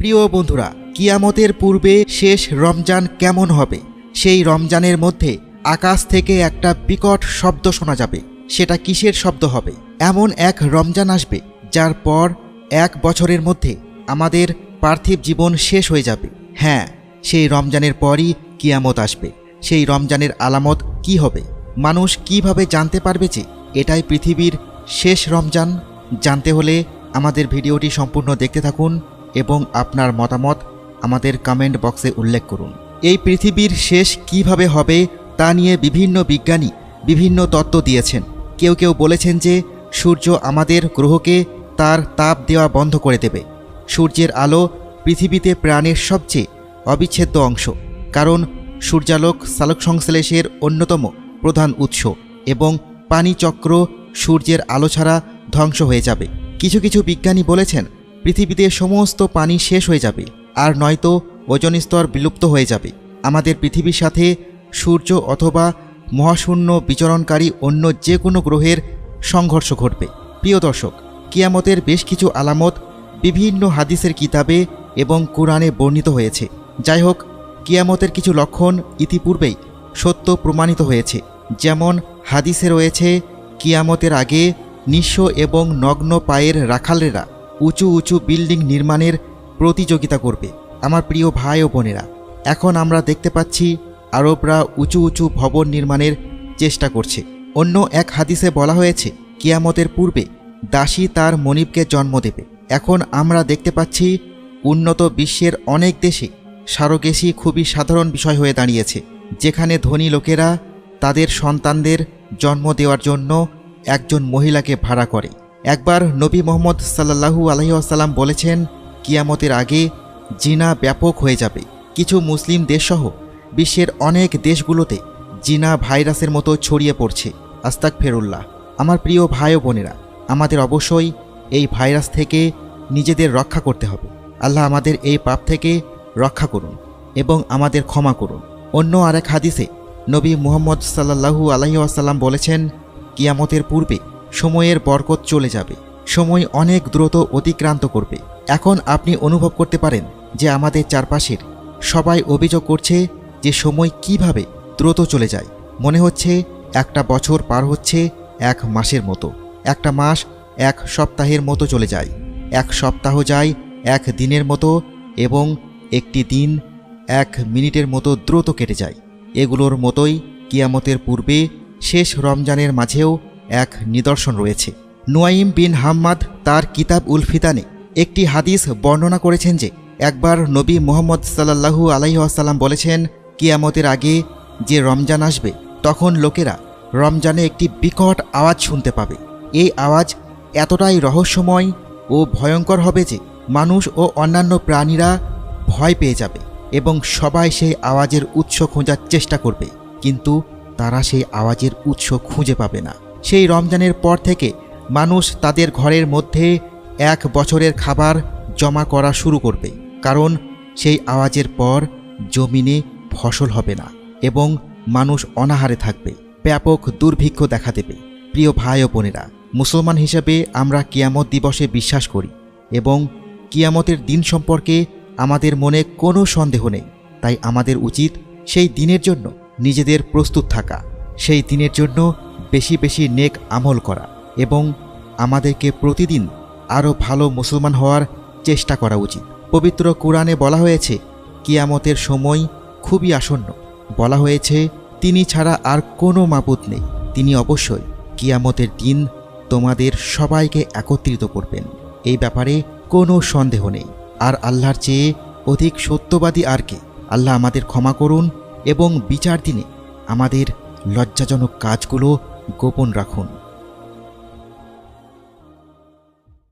প্রিয় বন্ধুরা, কিয়ামতের পূর্বে শেষ রমজান কেমন হবে? সেই রমজানের মধ্যে আকাশ থেকে একটা বিকট শব্দ শোনা যাবে। সেটা কিসের শব্দ হবে? এমন এক রমজান আসবে যার পর 1 বছরের মধ্যে আমাদের পার্থিব জীবন শেষ হয়ে যাবে। হ্যাঁ, সেই রমজানের পরই কিয়ামত আসবে। সেই রমজানের আলামত কি হবে? মানুষ কিভাবে জানতে পারবে যে এটাই পৃথিবীর শেষ রমজান? জানতে হলে আমাদের ভিডিওটি সম্পূর্ণ দেখতে থাকুন এবং আপনার মতামত আমাদের কমেন্ট বক্সে উল্লেখ করুন। এই পৃথিবীর শেষ কিভাবে হবে তা নিয়ে বিভিন্ন বিজ্ঞানী বিভিন্ন তত্ত্ব দিয়েছেন। কেউ কেউ বলেছেন যে সূর্য আমাদের গ্রহকে তার তাপ দেওয়া বন্ধ করে দেবে। সূর্যের আলো পৃথিবীতে প্রাণের সবচেয়ে অবিচ্ছেদ্য অংশ, কারণ সূর্যালোক সালোকসংশ্লেষের অন্যতম প্রধান উৎস এবং পানিচক্র সূর্যের আলো ছাড়া ধ্বংস হয়ে যাবে। কিছু কিছু বিজ্ঞানী বলেছেন পৃথিবীতে সমস্ত পানি শেষ হয়ে যাবে, আর নয়তো ওজোন স্তর বিলুপ্ত হয়ে যাবে। আমাদের পৃথিবীর সাথে সূর্য অথবা মহাশূন্য বিচরণকারী অন্য যে কোনো গ্রহের সংঘর্ষ ঘটবে। প্রিয় দর্শক, কিয়ামতের বেশ কিছু আলামত বিভিন্ন হাদিসের কিতাবে এবং কোরআনে বর্ণিত হয়েছে। যাই হোক, কিয়ামতের কিছু লক্ষণ ইতিপূর্বেই সত্য প্রমাণিত হয়েছে। যেমন হাদিসে রয়েছে, কিয়ামতের আগে নিঃস্ব এবং নগ্ন পায়ের রাখালেরা উঁচু উঁচু বিল্ডিং নির্মাণের প্রতিযোগিতা করবে। আমার প্রিয় ভাই ও বোনেরা, এখন আমরা দেখতে পাচ্ছি আরবরা উঁচু উঁচু ভবন নির্মাণের চেষ্টা করছে। অন্য এক হাদিসে বলা হয়েছে কিয়ামতের পূর্বে দাসী তার মনিবকে জন্ম দেবে। এখন আমরা দেখতে পাচ্ছি উন্নত বিশ্বের অনেক দেশে সারোগেসি খুবই সাধারণ বিষয় হয়ে দাঁড়িয়েছে, যেখানে ধনী লোকেরা তাদের সন্তানদের জন্ম দেওয়ার জন্য একজন মহিলাকে ভাড়া করে। একবার নবী মোহাম্মদ সাল্লাল্লাহু আলাইহি ওয়াসাল্লাম বলেছেন, কিয়ামতের আগে জিনা ব্যাপক হয়ে যাবে। কিছু মুসলিম দেশসহ বিশ্বের অনেক দেশগুলোতে জিনা ভাইরাসের মতো ছড়িয়ে পড়ছে। আস্তাগফিরুল্লাহ। আমার প্রিয় ভাই ও বোনেরা, আমাদের অবশ্যই এই ভাইরাস থেকে নিজেদের রক্ষা করতে হবে। আল্লাহ আমাদের এই পাপ থেকে রক্ষা করুন এবং আমাদের ক্ষমা করুন। অন্য আরেক হাদিসে নবী মুহাম্মদ সাল্লাল্লাহু আলাইহি ওয়াসাল্লাম বলেছেন, কিয়ামতের পূর্বে সময়ের বরকত চলে যাবে, সময় অনেক দ্রুত অতিক্রান্ত করবে। এখন আপনি অনুভব করতে পারেন যে আমাদের চারপাশের সবাই অভিযোগ করছে যে সময় কিভাবে দ্রুত চলে যায়। মনে হচ্ছে একটা বছর পার হচ্ছে 1 মাসের মতো, একটা মাস 1 সপ্তাহের মতো চলে যায়, 1 সপ্তাহ যায় 1 দিনের মতো, এবং একটি দিন 1 মিনিটের মতো দ্রুত কেটে যায়। এগুলোর মতোই কিয়ামতের পূর্বে শেষ রমজানের মাঝেও এক নিদর্শন রয়েছে। নুয়াইম বিন হাম্মাদ তার কিতাব উল ফিতানে একটি হাদিস বর্ণনা করেছেন যে একবার নবী মুহাম্মদ সাল্লাল্লাহু আলাইহি ওয়াসাল্লাম বলেছেন, কিয়ামতের আগে যে রমজান আসবে তখন লোকেরা রমজানে একটি বিকট আওয়াজ শুনতে পাবে। এই আওয়াজ এতটাই রহস্যময় ও ভয়ঙ্কর হবে যে মানুষ ও অন্যান্য প্রাণীরা ভয় পেয়ে যাবে এবং সবাই সেই আওয়াজের উৎস খোঁজার চেষ্টা করবে, কিন্তু তারা সেই আওয়াজের উৎস খুঁজে পাবে না। সেই রমজানের পর থেকে মানুষ তাদের ঘরের মধ্যে 1 বছরের খাবার জমা করা শুরু করবে, কারণ সেই আওয়াজের পর জমিনে ফসল হবে না এবং মানুষ অনাহারে থাকবে, ব্যাপক দুর্ভিক্ষ দেখা দেবে। প্রিয় ভাই ও বোনেরা, মুসলমান হিসেবে আমরা কিয়ামত দিবসে বিশ্বাস করি এবং কিয়ামতের দিন সম্পর্কে আমাদের মনে কোনো সন্দেহ নেই। তাই আমাদের উচিত সেই দিনের জন্য নিজেদের প্রস্তুত থাকা, সেই দিনের জন্য বেশি বেশি নেক আমল করা এবং আমাদেরকে প্রতিদিন আরও ভালো মুসলমান হওয়ার চেষ্টা করা উচিত। পবিত্র কোরআনে বলা হয়েছে কিয়ামতের সময় খুবই আসন্ন। বলা হয়েছে, তিনি ছাড়া আর কোনো মাবুদ নেই, তিনি অবশ্যই কিয়ামতের দিন তোমাদের সবাইকে একত্রিত করবেন। এই ব্যাপারে কোনো সন্দেহ নেই। আর আল্লাহর চেয়ে অধিক সত্যবাদী আর কে? আল্লাহ আমাদের ক্ষমা করুন এবং বিচার দিনে আমাদের লজ্জাজনক কাজগুলো গোপন রাখুন।